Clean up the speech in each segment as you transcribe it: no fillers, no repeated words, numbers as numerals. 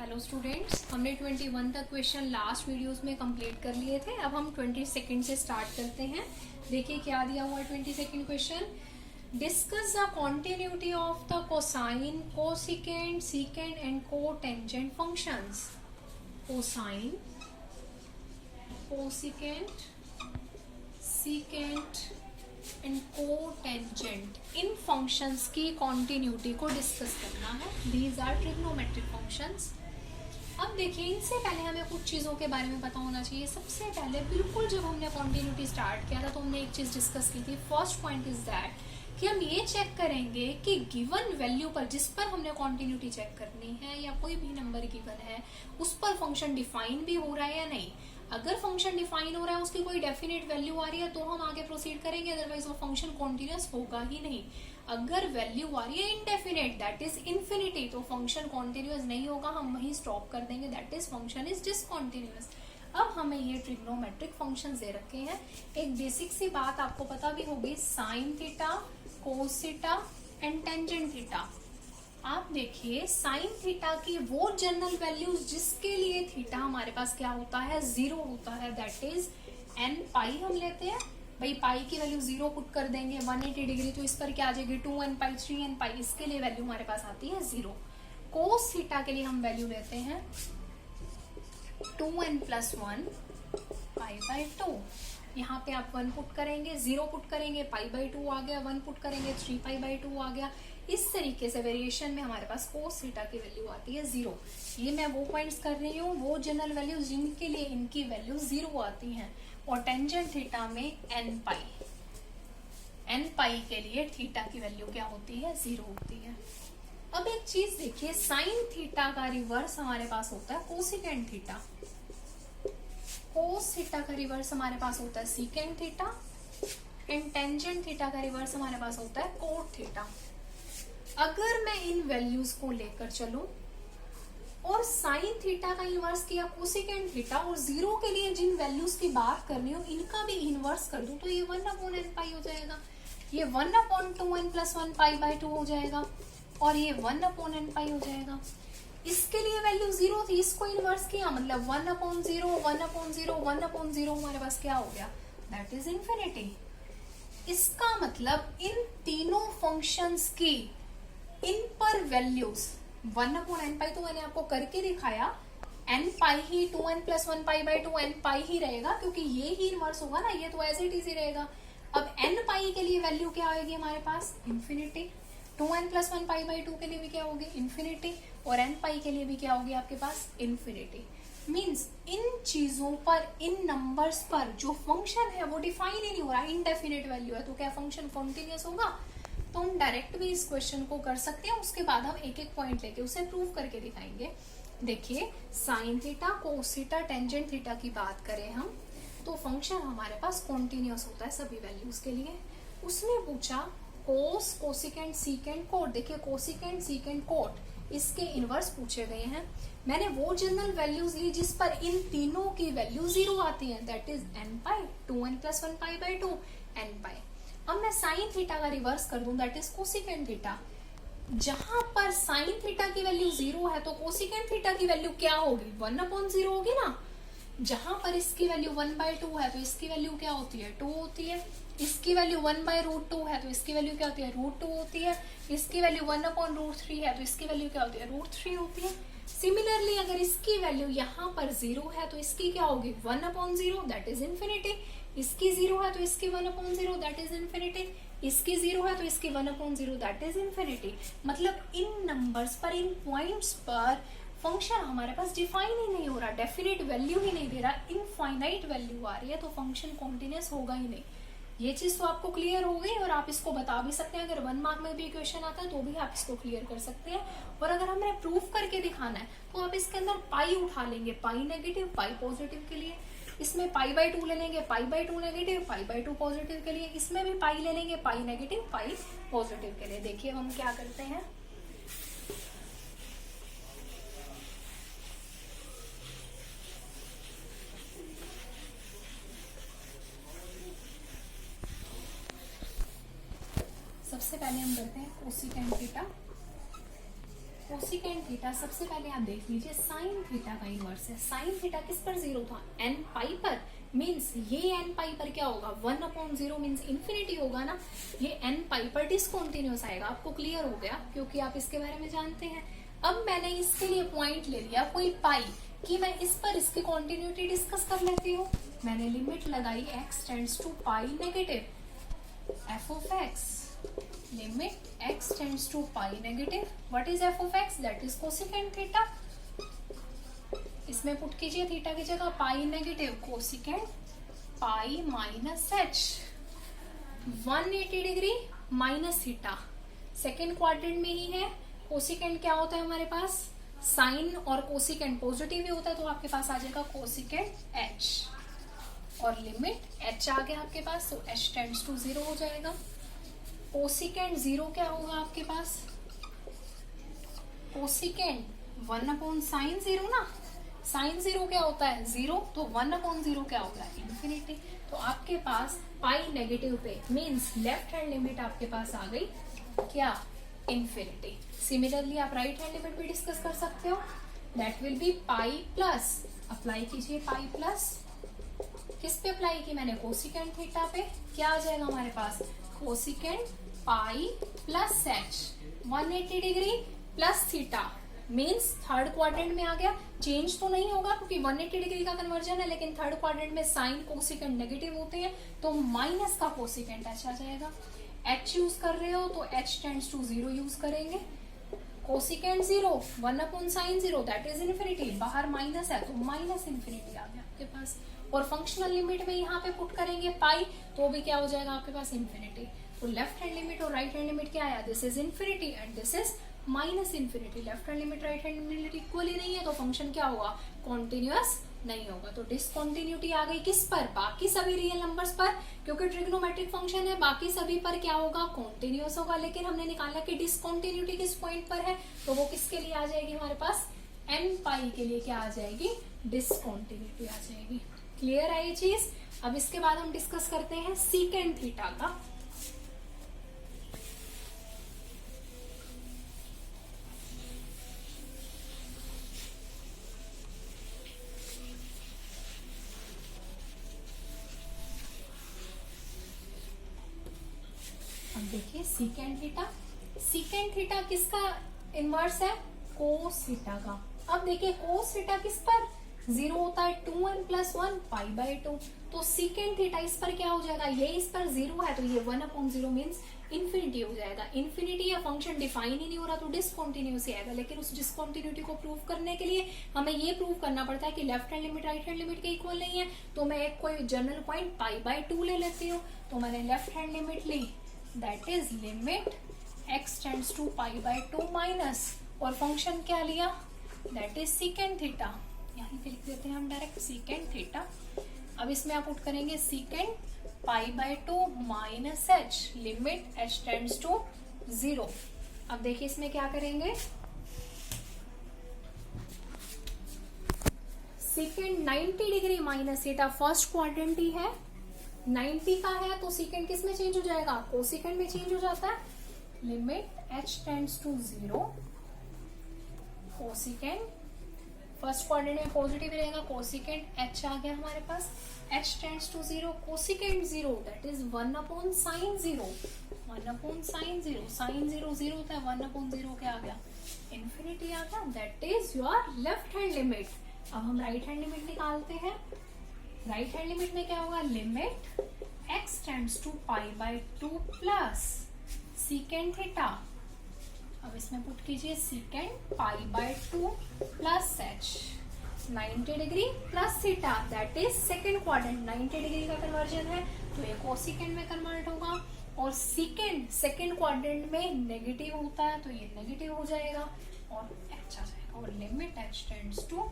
Hello students, हमने 21 तक question last videos में कंप्लीट कर लिए थे। अब हम 22 से स्टार्ट करते हैं। देखिए क्या दिया हुआ है 22 question. Discuss the continuity of the cosine, cosecant, secant and cotangent functions. Cosine, cosecant, secant and cotangent, इन फंक्शंस की कॉन्टिन्यूटी को डिस्कस करना है। These are trigonometric functions. अब देखिए, इनसे पहले हमें कुछ चीज़ों के बारे में पता होना चाहिए। सबसे पहले बिल्कुल जब हमने कॉन्टिन्यूटी स्टार्ट किया था तो हमने एक चीज़ डिस्कस की थी। फर्स्ट पॉइंट इज दैट कि हम ये चेक करेंगे कि गिवन वैल्यू पर, जिस पर हमने कॉन्टिन्यूटी चेक करनी है या कोई भी नंबर गिवन है, उस पर फंक्शन डिफाइन भी हो रहा है या नहीं। अगर फंक्शन डिफाइन हो रहा है, उसकी कोई डेफिनेट वैल्यू आ रही है तो हम आगे प्रोसीड करेंगे, अदरवाइज वो फंक्शन कॉन्टिन्यूअस होगा ही नहीं। अगर वैल्यू आ रही है इनडेफिनेट, दैट इज इन्फिनिटी, तो फंक्शन कॉन्टिन्यूअस नहीं होगा, हम वहीं स्टॉप कर देंगे, that is function is discontinuous. अब हमें ये ट्रिग्नोमेट्रिक फंक्शन दे रखे हैं। एक बेसिक सी बात आपको पता भी होगी, sine theta, cos theta and tangent theta. आप देखिए, साइन थीटा की वो जनरल वैल्यूज जिसके लिए थीटा हमारे पास क्या होता है, जीरो होता है, दैट इज एन पाई हम लेते हैं। भाई पाई की वैल्यू जीरो पुट कर देंगे 180 डिग्री, तो इस पर क्या आ जाएगी 2n पाई, 3n पाई, इसके लिए वैल्यू हमारे पास आती है जीरो। कोस थीटा के लिए हम वैल्यू लेते हैं 2n + 1 पाई/2। यहाँ पे आप 1 पुट करेंगे, 0 पुट करेंगे, पाई/2 आ गया, 1 पुट करेंगे 3 पाई/2 आ गया। इस तरीके से वेरिएशन में हमारे पास कोस थीटा की वैल्यू आती है जीरो। ये मैं वो पॉइंट्स कर रही हूँ, वो जनरल वैल्यूज जिनके लिए इनकी वैल्यू जीरो आती हैं। और टेंजेंट थीटा में एन पाई के लिए थीटा की वैल्यू क्या होती है, जीरो होती है। अब एक चीज देखिए, साइन थीटा का रिवर्स हमारे पास होता है कोसिकेंड थीटा, कोस थीटा का रिवर्स हमारे पास होता है secant theta and tangent theta का रिवर्स हमारे पास होता है कोट थीटा। अगर मैं इन वैल्यूज को लेकर चलूं और साइन थीटा का इनवर्स किया कोसिकेंड थीटा, और जीरो के लिए जिन वैल्यूज की बात कर रही हूँ इनका भी इनवर्स कर दूं, तो ये 1/n पाई हो जाएगा, ये 1/2n + 1 पाई/2 हो जाएगा, और ये 1/n पाई हो जाएगा। इसके लिए वैल्यू जीरो थी, इसको इनवर्स किया, मतलब 1/0, 1/0, 1/0 हमारे पास क्या हो गया, दैट इज इन्फिनिटी। इसका मतलब इन तीनों फंक्शंस की इन पर वैल्यूज 1/n पाई, तो मैंने आपको करके दिखाया, n पाई ही 2n + 1 पाई/2 n पाई ही रहेगा, क्योंकि ये ही इनवर्स होगा ना, ये तो एज इट इज ही रहेगा। अब n पाई के लिए वैल्यू क्या आएगी हमारे पास, इन्फिनिटी। 2n + 1 पाई/2 के लिए भी क्या होगी, इन्फिनिटी, और n पाई के लिए भी क्या होगी आपके पास, इन्फिनिटी। मीन्स इन चीजों पर, इन नंबर्स पर जो फंक्शन है वो डिफाइन ही नहीं हो रहा, इनडेफिनेट वैल्यू है, तो क्या फंक्शन कॉन्टिन्यूअस होगा। तो हम डायरेक्ट भी इस क्वेश्चन को कर सकते हैं, उसके बाद हम एक एक पॉइंट लेके उसे प्रूव करके दिखाएंगे। देखिए, sine theta, cos theta, tangent theta की बात करें हम, तो फंक्शन हमारे पास कॉन्टिन्यूअस होता है सभी वैल्यूज के लिए। उसने पूछा कोस, कोसिकेंड, सीकेंड, कोट। देखिए, कोसिकेंड, सीकेंड, कोट, इसके इनवर्स पूछे गए हैं। मैंने वो जनरल वैल्यूज ली जिस पर इन तीनों की वैल्यू जीरो आती है, that is n pi, 2n + 1 पाई/2 n पाई। अब मैं साइन थीटा का रिवर्स कर दूं, दैट इज कोसिकेंड थीटा। जहां पर साइन थीटा की वैल्यू जीरो है तो कोसिकेंड थीटा की वैल्यू क्या होगी, 1/0 होगी ना। जहां पर इसकी वैल्यू 1/2 है तो इसकी वैल्यू क्या होती है, 2 होती है। इसकी वैल्यू 1/√2 है तो इसकी वैल्यू क्या होती है, √2 होती है। इसकी वैल्यू 1/√3 है तो इसकी वैल्यू क्या होती है, √3 होती है। सिमिलरली अगर इसकी वैल्यू यहाँ पर जीरो है तो इसकी क्या होगी, 1/0, दैट इज इन्फिनिटी। इसकी जीरो है तो इसकी 1/0, दैट इज इन्फिनिटी। इसकी जीरो है तो इसकी 1/0, दैट इज इन्फिनिटी। मतलब इन नंबर्स पर, इन पॉइंट्स पर फंक्शन हमारे पास डिफाइन ही नहीं हो रहा, डेफिनेट वैल्यू ही नहीं दे रहा, इनफाइनाइट वैल्यू आ रही है, तो फंक्शन कॉन्टिन्यूअस होगा ही नहीं। ये चीज तो आपको क्लियर हो गई, और आप इसको बता भी सकते हैं। अगर 1 मार्क में भी क्वेश्चन आता है तो भी आप इसको क्लियर कर सकते हैं। और अगर हमें प्रूफ करके दिखाना है तो आप इसके अंदर पाई उठा लेंगे, पाई नेगेटिव, पाई पॉजिटिव के लिए। इसमें पाई/2 ले लेंगे, पाई/2 नेगेटिव, पाई/2 पॉजिटिव के लिए। इसमें भी पाई ले लेंगे, पाई नेगेटिव, पाई पॉजिटिव के लिए। देखिए हम क्या करते हैं, सबसे पहले हम करते हैं कोसिकेंड थीटा। कोसिकेंड थीटा, सबसे पहले आप देख लीजिए साइन थीटा का इनवर्स है। साइन थीटा किस पर जीरो था, एन पाई पर, मीन्स ये एन पाई पर क्या होगा 1/0 मीन्स इन्फिनिटी होगा ना, ये एन पाई पर डिसकंटिन्यूअस आएगा। आपको क्लियर हो गया क्योंकि आप इसके बारे में जानते हैं। अब मैंने इसके लिए पॉइंट ले लिया कोई पाई कि मैं इस पर इसकी कॉन्टिन्यूटी डिस्कस कर लेती हूँ। मैंने लिमिट लगाई x tends to pi negative f of x, limit x tends to pi negative, what is f of x, that is cosecant theta. इसमें पुट कीजिए थीटा की जगह pi negative cosecant pi minus h, 180 degree minus theta, second quadrant में ही है। Cosecant क्या होता है हमारे पास, साइन और कोसिकेंड पॉजिटिव ही होता है, तो आपके पास आ जाएगा कोसिकेंड h, और लिमिट h आ गया आपके पास, तो h टेंड्स टू 0 हो जाएगा। कोसिकेंड 0 क्या होगा आपके पास, कोसिकेंड 1/sin 0 ना, साइन 0 क्या होता है 0, तो 1/0 क्या होगा इन्फिनिटी। तो आपके पास पाई नेगेटिव पे मींस लेफ्ट हैंड लिमिट आपके पास आ गई क्या, इन्फिनिटी। सिमिलरली आप राइट हैंड लिमिट भी डिस्कस कर सकते हो, that will be pi plus, apply कीजिए पाई प्लस, किस पे अप्लाई की मैंने, कोसिकेंड थीटा पे, क्या आ जाएगा हमारे पास cosecant pi plus h, 180 degree plus theta, means third quadrant में आ गया। चेंज तो नहीं होगा क्योंकि 180 डिग्री का कन्वर्जन है, लेकिन थर्ड क्वाड्रेंट में साइन कोसिकेंड नेगेटिव होते हैं, तो माइनस का कोसिकेंड h आ जाएगा। h यूज कर रहे हो तो h टेंड्स टू 0 यूज करेंगे, cosecant 0 1/sin 0 that is infinity, बाहर माइनस है तो माइनस इन्फिनिटी आ गया आपके पास, और फंक्शनल लिमिट में यहाँ पे पुट करेंगे पाई तो भी क्या हो जाएगा आपके पास इन्फिनिटी। तो लेफ्ट हैंड लिमिट और राइट हैंड लिमिट क्या आया, this is infinity and this is minus infinity. Left hand limit right hand limit equally नहीं है तो फंक्शन क्या होगा, कॉन्टिन्यूअस नहीं होगा। तो डिसकंटिन्यूटी आ गई किस पर, बाकी सभी रियल नंबर्स पर, क्योंकि ट्रिग्नोमेट्रिक फंक्शन है, बाकी सभी पर क्या होगा कॉन्टिन्यूअस होगा। लेकिन हमने निकाला कि डिसकंटिन्यूटी किस पॉइंट पर है, तो वो किसके लिए आ जाएगी हमारे पास, एन पाई के लिए क्या आ जाएगी, डिसकंटिन्यूटी आ जाएगी। क्लियर है ये चीज। अब इसके बाद हम डिस्कस करते हैं सीकेंड थीटा का। अब देखिए सीकेंड थीटा, सीकेंड थीटा किसका इनवर्स है, कोस थीटा का। अब देखिए कोस थीटा किस पर 0 होता है, 2n + 1 π/2, तो सीकेंड थीटा इस पर क्या हो जाएगा, ये इस पर 0 है तो ये 1/0 मीन्स इन्फिनिटी हो जाएगा। इन्फिनिटी या फंक्शन डिफाइन ही नहीं हो रहा तो डिसकंटिन्यूअस ही आएगा, लेकिन उस डिसकंटिन्यूटी को प्रूव करने के लिए हमें ये प्रूव करना पड़ता है कि left hand limit right hand limit के इक्वल नहीं है। तो मैं एक कोई जनरल पॉइंट π/2 ले लेती हूँ, तो मैंने लेफ्ट हैंड लिमिट ली, that is limit x tends to π/2 minus, और फंक्शन क्या लिया, दैट इज सीकेंड थीटा, यहीं पे लिख देते हैं हम डायरेक्ट सीकेंड थीटा। अब इसमें आप पुट करेंगे secant π/2 minus h, limit h tends to 0। अब देखिए इसमें क्या करेंगे, secant 90 degree minus theta, first quadrant ही है, 90 का है तो सीकेंड किस में चेंज हो जाएगा, कोसिकेंड में चेंज हो जाता है, limit h tends to 0, cosecant first quadrant में पॉजिटिव रहेगा, कोसिकेंड h आ गया हमारे पास, h tends to 0, cosecant 0 that is 1/sin 0, 1/sin 0, sin 0 0 होता है, 1/0 क्या आ गया इन्फिनिटी आ गया, that is your left hand limit. अब हम राइट हैंड लिमिट निकालते हैं, राइट हैंड लिमिट में क्या होगा, limit x tends to π/2 plus secant theta. अब इसमें पुट कीजिए secant π/2 plus h, 90 degree plus theta that is second quadrant, 90 degree का कन्वर्जन है तो ये कोसिकेंड में कन्वर्ट होगा, और सीकेंड सेकेंड क्वाड्रेंट में नेगेटिव होता है तो ये नेगेटिव हो जाएगा और h आ जाएगा, और लिमिट h टेंड्स टू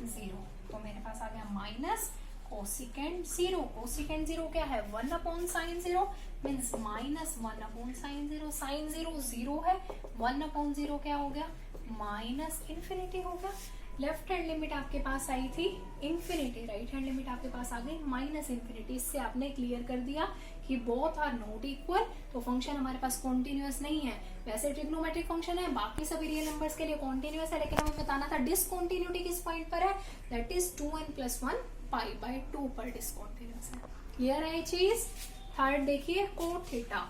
0, तो मेरे पास आ गया माइनस कोसिकेंड 0, कोसिकेंड 0 क्या है 1/sin 0 means minus 1/sin 0, sin 0 0 है, 1/0 क्या हो गया माइनस इन्फिनिटी हो गया। लेफ्ट हैंड लिमिट आपके पास आई थी इंफिनिटी, राइट हैंड लिमिट आपके पास आ गई माइनस इंफिनिटी। इससे आपने क्लियर कर दिया कि बोथ आर नॉट इक्वल, तो फंक्शन हमारे पास कॉन्टिन्यूअस नहीं है। वैसे ट्रिग्नोमेट्रिक फंक्शन है, बाकी सभी रियल नंबर्स के लिए कॉन्टिन्यूअस है, लेकिन हमें बताना था डिसकॉन्टिन्यूटी किस पॉइंट पर है, दैट इज 2n+1 π/2 पर डिसकॉन्टिन्यूअस है। क्लियर है ये चीज। थर्ड देखिए कोट थीटा।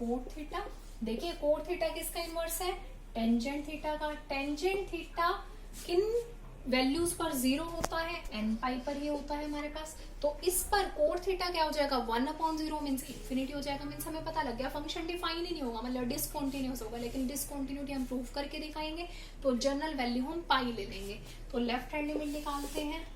कोट थीटा, देखिए कोट थीटा किसका इनवर्स है, टेंजेंट थीटा का। टेंजेंट थीटा किन वैल्यूज पर 0 होता है, n पाई पर ही होता है हमारे पास। तो इस पर कोट थीटा क्या हो जाएगा, 1/0 मीन्स इंफिनिटी हो जाएगा। मीन्स हमें पता लग गया फंक्शन डिफाइन ही नहीं होगा, मतलब डिसकॉन्टिन्यूअस होगा, लेकिन डिसकॉन्टिन्यूटी हम प्रूव करके दिखाएंगे। तो जनरल वैल्यू हम पाई ले लेंगे। तो लेफ्ट हैंड लिमिट निकालते हैं,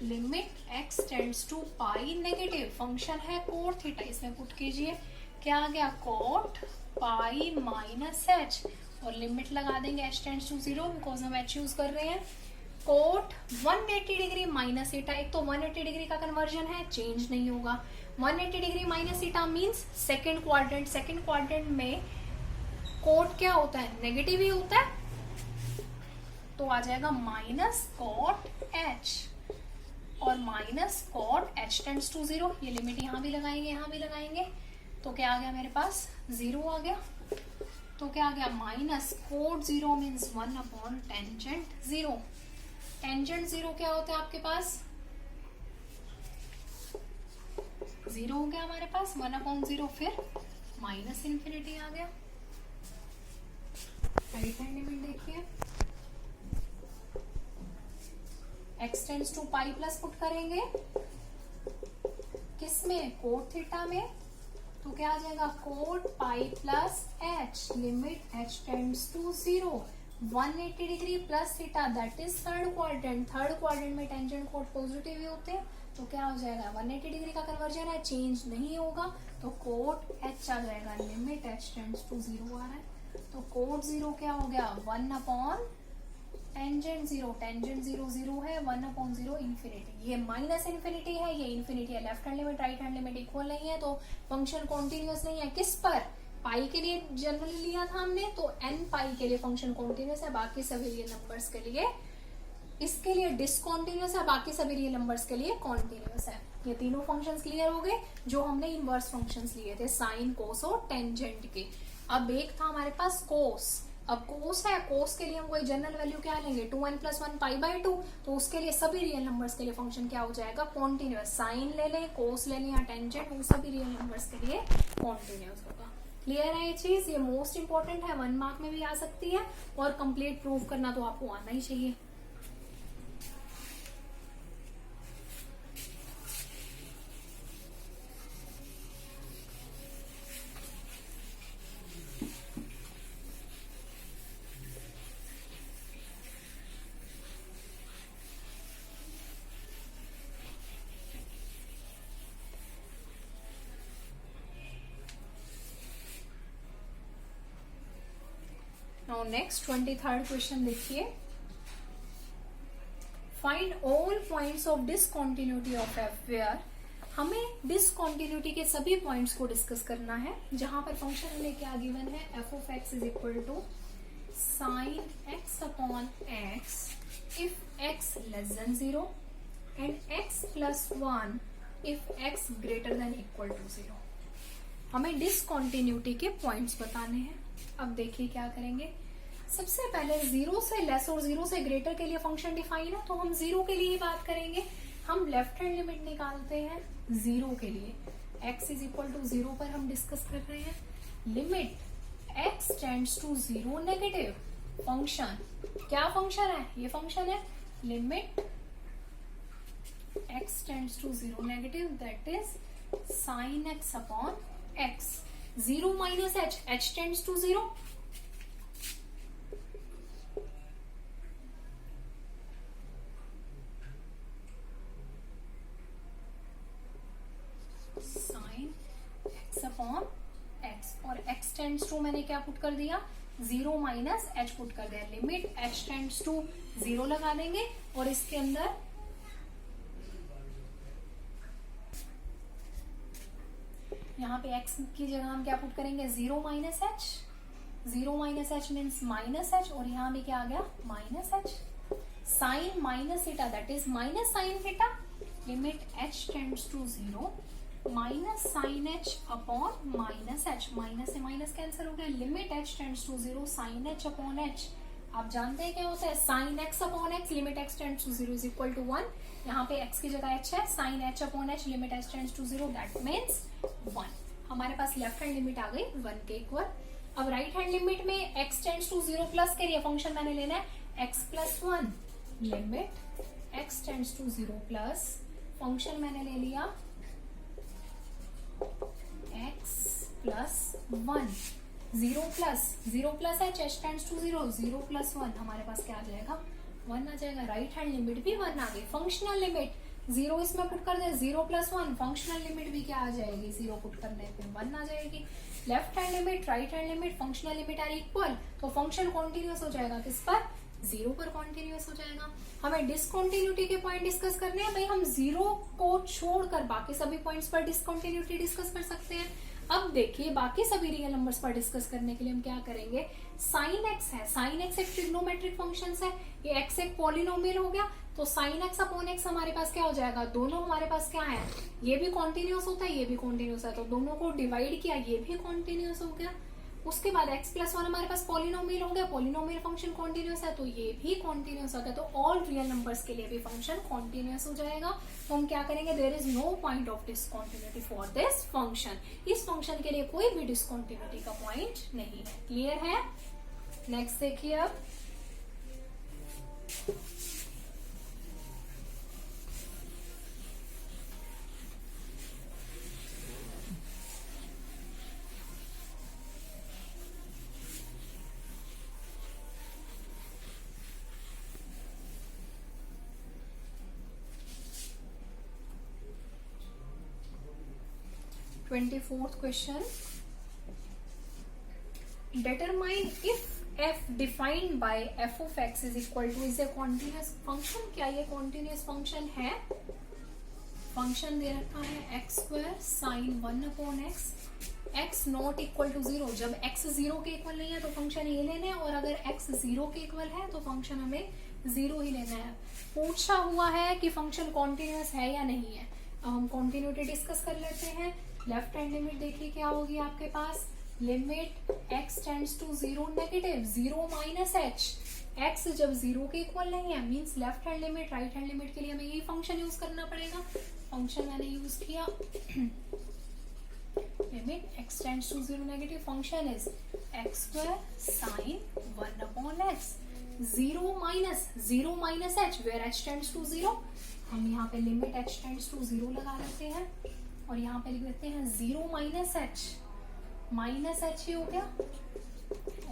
limit x tends to pi, negative function है कोट थीटा, इसमें पुट कीजिए, क्या आ गया कोट पाई माइनस एच, और लिमिट लगा देंगे h टेंड्स टू 0 बिकॉज हम h यूज कर रहे हैं। कोट 180 डिग्री माइनस थीटा, एक तो 180 डिग्री का कन्वर्जन है, चेंज नहीं होगा। 180 degree minus theta means second quadrant, second quadrant में कोट क्या होता है, नेगेटिव ही होता है, तो आ जाएगा माइनस कॉट एच और minus cot h tends to 0। ये लिमिट यहाँ भी लगाएंगे, यहाँ भी लगाएंगे, तो क्या आ गया मेरे पास 0 आ गया। तो क्या आ गया माइनस कोट 0 मीन्स 1/टेंजेंट 0। टेंजेंट 0 क्या होता है आपके पास, 0 हो गया हमारे पास, 1/0 फिर माइनस इंफिनिटी आ गया। राइट हैंड लिमिट देखिए, x tends to pi plus put करेंगे किसमें, कोट थीटा में, तो क्या आ जाएगा cot pi plus h, limit h tends to 0, 180 degree plus theta that is third quadrant. Third quadrant में टेंजेंट कोट पॉजिटिव ही होते हैं, तो क्या हो जाएगा 180 डिग्री का कन्वर्जन है, चेंज नहीं होगा, तो कोट h आ जाएगा, लिमिट h टेंड्स टू 0 आ रहा है, तो कोट 0 क्या हो गया 1/टेंजेंट 0, टेंजेंट 0 0 है, 1/0 इंफिनिटी। ये माइनस इंफिनिटी है, ये इंफिनिटी है। Left hand limit right hand limit equal नहीं है, तो फंक्शन कॉन्टिन्यूअस नहीं है। किस पर, पाई के लिए जनरली लिया था हमने, तो n पाई के लिए फंक्शन कॉन्टिन्यूअस है, बाकी सभी रियल नंबर्स के लिए, इसके लिए डिसकॉन्टिन्यूअस है, बाकी सभी रियल नंबर्स के लिए कॉन्टिन्यूअस है। ये तीनों फंक्शंस क्लियर हो गए जो हमने इनवर्स फंक्शंस लिए थे, साइन कोस और टेंजेंट के। अब एक था हमारे पास कोस, अब कोस है, कोस के लिए हम कोई जनरल वैल्यू क्या लेंगे, 2n+1 π/2, तो उसके लिए सभी रियल नंबर्स के लिए फंक्शन क्या हो जाएगा, कॉन्टिन्यूअस। साइन ले लें, कोस ले लें या टेंजेंट, वो सभी रियल नंबर्स के लिए कॉन्टिन्यूअस होगा। क्लियर है ये चीज, ये मोस्ट इंपॉर्टेंट है, 1 मार्क में भी आ सकती है, और कंप्लीट प्रूव करना तो आपको आना ही चाहिए। नाउ नेक्स्ट 23rd क्वेश्चन देखिए, find all points of discontinuity of f where. हमें डिसकॉन्टिन्यूटी के सभी पॉइंट्स को डिस्कस करना है जहां पर फंक्शन हमें क्या गिवन है, f of x is equal to sine x upon x if x less than 0 and x plus 1 if x greater than equal to 0। हमें डिसकॉन्टिन्यूटी के पॉइंट्स बताने हैं। अब देखिए क्या करेंगे, सबसे पहले 0 से लेस और 0 से ग्रेटर के लिए फंक्शन डिफाइन है, तो हम 0 के लिए ही बात करेंगे। हम लेफ्ट हैंड लिमिट निकालते हैं 0 के लिए, x इज इक्वल टू 0 पर हम डिस्कस कर रहे हैं। Limit x tends to 0 negative, function क्या फंक्शन है, ये फंक्शन है, limit x tends to 0 negative that is sine x upon x। 0 minus h, h tends to 0, sine x upon x, और एक्स टेंड्स टू मैंने क्या पुट कर दिया, 0 माइनस एच पुट कर दिया, लिमिट एच टेंड्स टू 0 लगा देंगे, और इसके अंदर यहाँ पे x की जगह हम क्या पुट करेंगे, 0 minus h, 0 minus h means minus h, और यहाँ भी क्या आ गया, minus h, sine minus theta that is minus sine theta, limit h tends to 0 minus sine h upon minus h, minus से माइनस कैंसिल हो गया, limit h tends to 0 sine h upon h, आप जानते हैं क्या होता है, sine x upon x, limit x tends to 0 is equal to 1, यहाँ पे x की जगह h है, sine h upon h, limit h tends to 0 that means 1, हमारे पास लेफ्ट हैंड लिमिट आ गई 1 के इक्वल। अब राइट हैंड लिमिट में x टेंड्स टू 0 प्लस के लिए फंक्शन मैंने लेना है x plus 1, limit x tends to 0 plus, function मैंने ले लिया x plus 1, 0 plus h tends to 0, 0 plus 1, हमारे पास क्या आ जाएगा, 1 आ जाएगा, राइट हैंड लिमिट भी 1 आ गई, फंक्शनल लिमिट 0 इसमें पुट कर दे, 0 प्लस 1, फंक्शनल लिमिट भी क्या आ जाएगी, 0 पुट करने पे 1 आ जाएगी, left hand limit right hand limit functional limit are equal, तो फंक्शन कॉन्टिन्यूअस हो जाएगा, किस पर, 0 पर कॉन्टिन्यूअस हो जाएगा। हमें डिसकंटिन्यूटी के पॉइंट डिस्कस करने हैं भाई, हम 0 को छोड़कर बाकी सभी पॉइंट्स पर डिसकंटिन्यूटी डिस्कस कर सकते हैं। अब देखिए बाकी सभी रियल नंबर्स पर डिस्कस करने के लिए हम क्या करेंगे, साइन एक्स है, साइन एक्स एक ट्रिग्नोमेट्रिक फंक्शन है, ये एक्स एक पॉलिनोमियल हो गया, तो साइन एक्स अपॉन एक्स हमारे पास क्या हो जाएगा, दोनों हमारे पास क्या है, ये भी कॉन्टिन्यूअस होता है, ये भी कॉन्टिन्यूअस है, तो दोनों को डिवाइड किया, ये भी कॉन्टिन्यूअस हो गया। उसके बाद x प्लस 1 हमारे पास पॉलिनोमियल हो गया, पॉलिनोमियल फंक्शन कॉन्टिन्यूअस है, तो ये भी कॉन्टिन्यूअस हो गया, तो ऑल रियल नंबर्स के लिए भी फंक्शन कॉन्टिन्यूअस हो जाएगा। तो हम क्या करेंगे, there is no point of discontinuity for this function, इस फंक्शन के लिए कोई भी डिसकंटिन्यूटी का पॉइंट नहीं है। क्लियर है? नेक्स्ट देखिए अब, ट्वेंटी-4th question, determine if f defined by f of x is equal to is a continuous function, क्या ये continuous function है? फंक्शन दे रखा है x square sine 1 upon x, x not equal to 0, जब x 0 के इक्वल नहीं है तो फंक्शन ये लेना है, और अगर x 0 के इक्वल है तो फंक्शन हमें 0 ही लेना है। पूछा हुआ है कि फंक्शन कॉन्टिन्यूअस है या नहीं है। अब हम कॉन्टिन्यूटी डिस्कस कर लेते हैं। लेफ्ट हैंड लिमिट देखिए क्या होगी आपके पास, limit x tends to 0 negative 0 minus h, x जब 0 के इक्वल नहीं है means left hand limit right hand limit के लिए हमें यही फंक्शन यूज करना पड़ेगा। फंक्शन मैंने यूज किया limit x tends to 0 negative, function is x square sine 1 upon x, 0 minus h where h tends to 0, हम यहाँ पे लिमिट h टेंड्स टू 0 लगा देते हैं, और यहाँ पे लिख देते हैं 0 माइनस एच ही हो गया,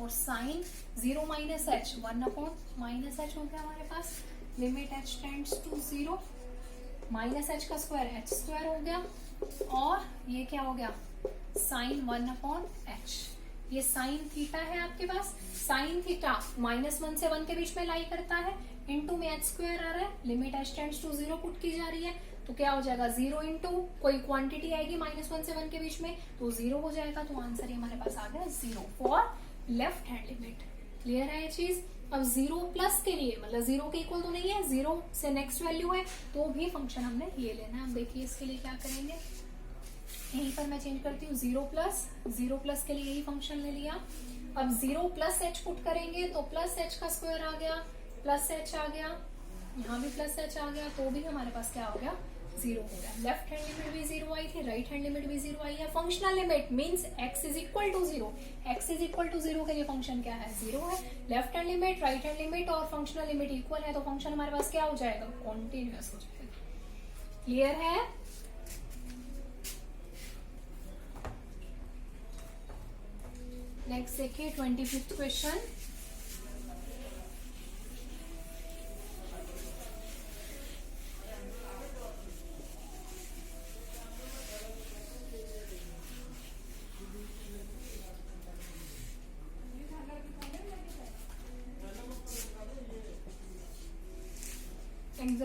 और sine 0 minus h 1 upon minus h हो गया हमारे पास, limit h tends to 0, minus h का स्क्वायर h स्क्वायर हो गया, और ये क्या हो गया साइन 1 अपॉन एच, ये साइन थीटा है आपके पास, साइन थीटा -1 से 1 के बीच में लाई करता है, इनटू में h स्क्वायर आ रहा है, limit h tends to 0 put की जा रही है, तो क्या हो जाएगा 0 इंटू कोई क्वांटिटी आएगी -1 से 1 के बीच में तो 0 हो जाएगा, तो आंसर ही हमारे पास आ गया 0 for left hand limit. Clear है ये चीज? अब 0 प्लस के लिए मतलब 0 के इक्वल तो नहीं है, 0 से नेक्स्ट वैल्यू है तो भी फंक्शन हमने ये लेना है। अब देखिए इसके लिए क्या करेंगे, यहीं पर मैं चेंज करती हूँ 0 प्लस के लिए यही फंक्शन ले लिया। अब 0 प्लस एच पुट करेंगे तो प्लस एच का स्क्वायर आ गया, प्लस एच आ गया, यहाँ भी प्लस एच आ गया, तो भी हमारे पास क्या हो गया 0 हो गया। लेफ्ट हैंड लिमिट भी 0 आई थी, राइट हैंड लिमिट भी 0 आई है। Functional limit means x is equal to 0, x is equal to 0 के लिए फंक्शन क्या है 0 है। Left hand limit right hand limit और फंक्शनल लिमिट इक्वल है तो फंक्शन हमारे पास क्या हो जाएगा कॉन्टिन्यूअस हो जाएगा। क्लियर है? नेक्स्ट देखिए 25th question,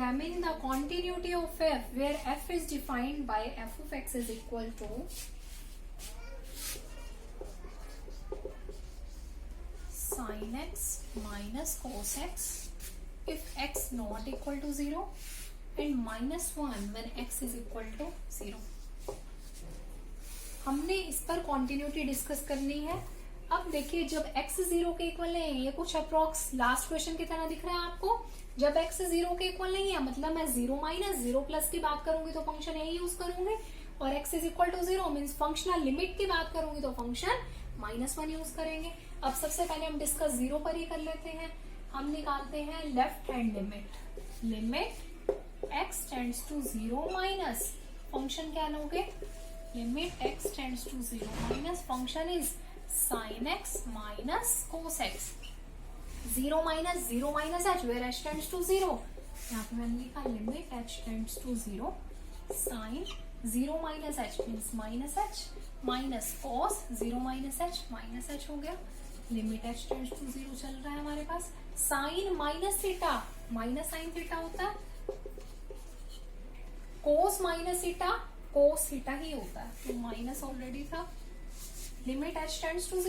examine the continuity of f where f is defined by f of x is equal to sin x minus cos x if x not equal to 0 and minus 1 when x is equal to 0। हमने इस पर continuity discuss करनी है। अब देखिए जब x 0 के equal नहीं है, ये कुछ अप्रोक्स लास्ट क्वेश्चन की तरह दिख रहा है आपको। जब x 0 के इक्वल नहीं है मतलब मैं 0 माइनस 0 प्लस की बात करूंगी तो फंक्शन यही यूज करूंगी, और x is equal to 0 means functional limit की बात करूंगी तो फंक्शन -1 यूज करेंगे। अब सबसे पहले हम डिस्कस 0 पर ही कर लेते हैं। हम निकालते हैं left hand limit x tends to 0 minus function क्या लोगे, limit x tends to 0 minus function is sin x minus cos x। 0 minus h where h tends to 0, यहाँ पे मैंने लिखा limit h tends to 0 sin 0 minus h means minus h minus cos 0 minus h हो गया। Limit h tends to 0 चल रहा है हमारे पास। Sine minus theta minus sine theta होता है, cos minus theta cos theta ही होता है, तो माइनस ऑलरेडी था। Limit h tends to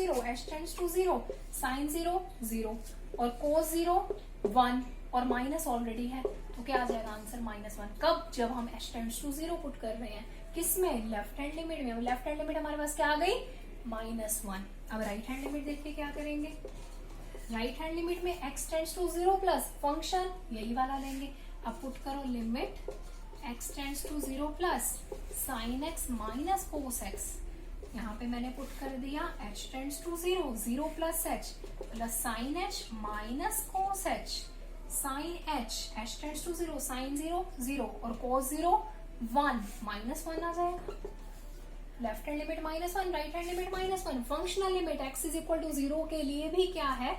0 sine 0 और कोस 0 1 और माइनस ऑलरेडी है, तो क्या आ जाएगा आंसर -1। कब, जब हम h टेंड्स टू 0 पुट कर रहे हैं किसमें, लेफ्ट हैंड लिमिट में। लेफ्ट हैंड लिमिट हमारे पास क्या आ गई, -1। अब राइट हैंड लिमिट देखिए क्या करेंगे। राइट हैंड लिमिट में x tends to 0 plus function यही वाला लेंगे। अब पुट करो limit x tends to 0 plus sine x minus cos x। यहाँ पे मैंने पुट कर दिया h tends to 0 plus h plus sine h minus cos h। Sine h tends to 0 sine 0 और कोस 0 1 -1 आ जाएगा। Left hand limit -1 right hand limit -1। Functional limit x is equal to 0 के लिए भी क्या है,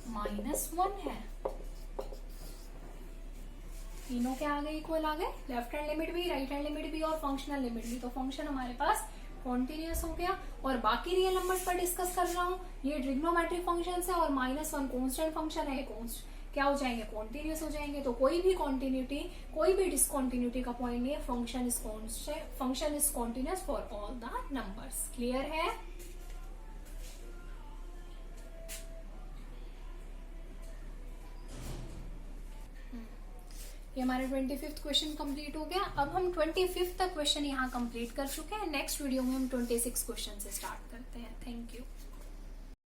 -1 है। तीनों क्या आ गए, इक्वल आ गए। लेफ्ट हैंड लिमिट भी राइट हैंड लिमिट भी और फंक्शनल लिमिट भी, तो फंक्शन हमारे पास कॉन्टिन्यूअस हो गया। और बाकी रियल नंबर्स पर डिस्कस कर रहा हूँ, ये ट्रिग्नोमेट्रिक फंक्शन है और -1 कॉन्स्टेंट फंक्शन है, क्या हो जाएंगे, कॉन्टिन्यूअस हो जाएंगे। तो कोई भी कॉन्टिन्यूटी कोई भी डिसकॉन्टिन्यूटी का पॉइंट नहीं है, function is constant, function is continuous for all the numbers. Clear है। ये हमारे 25th क्वेश्चन कंप्लीट हो गया। अब हम 25th तक क्वेश्चन यहाँ कंप्लीट कर चुके हैं। नेक्स्ट वीडियो में हम 26 क्वेश्चन से स्टार्ट करते हैं। Thank you.